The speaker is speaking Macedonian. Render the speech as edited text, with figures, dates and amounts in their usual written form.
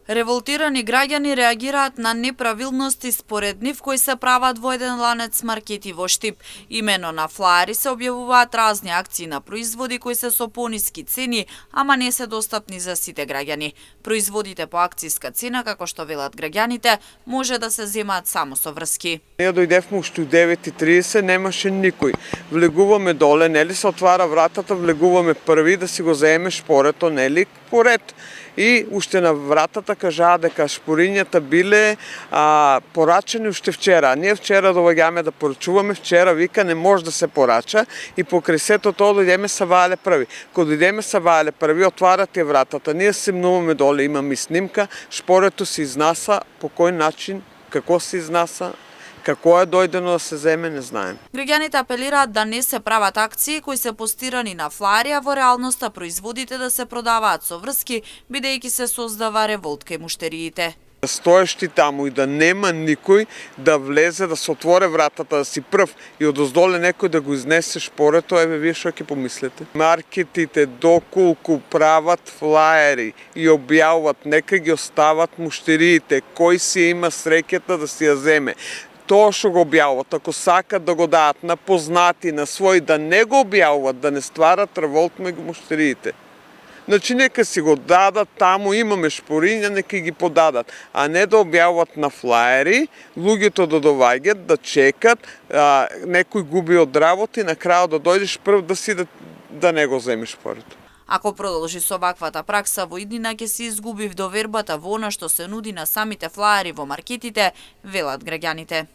Револтирани граѓани реагираат на неправилности според нив кои се прават во еден ланец маркети во Штип. Имено на флаери се објавуваат разни акции на производи кои се со пониски цени, ама не се достапни за сите граѓани. Производите по акцијска цена, како што велат граѓаните, може да се земаат само со врски. Ние дојдевме уште у 9:30, немаше никој. Влегуваме доле, нели се отвара вратата, влегуваме први да си го земеме шпорето, нели поред. И уште на вратата кажаа дека шпорињата биле порачани уште вчера. Ние вчера доаѓаме да порачуваме, вчера вика не може да се порача и покрај сето тоа дојдеме са ваале први. Кога дојдеме са ваале први, отварате вратата, ние семнуваме доле, имаме снимка, шпорето се изнаса, по кој начин, како се изнаса, како е дојдено да се земе, не знаем. Граѓаните апелираат да не се прават акции кои се постирани на флаери, а во реалноста производите да се продаваат со врски, бидејќи се создава револт кај муштериите. Стоешти таму и да нема никој да влезе, да се отворе вратата, да си прв и одоздоле некој да го изнесе шпорето, еве вие што ќе помислите. Маркетите доколку прават флаери и објавуваат, нека ги остават муштериите, кој си има среќата да си ја земе. Тоа што го објавуват, ако сакат да го дадат на познати, на своји, да не го објавуват, да не стварат револт меѓу муштериите. Значи, нека си го дадат, таму имаме шпориња, нека ги подадат, а не да објавуват на флаери, луѓето да доваѓат, да чекат, некој губи од работа и на крајот да дојдеш прв да не го земеш шпорето. Ако продолжи со ваквата пракса во иднина ќе се изгуби довербата во она што се нуди на самите флаери во маркетите, велат граѓаните.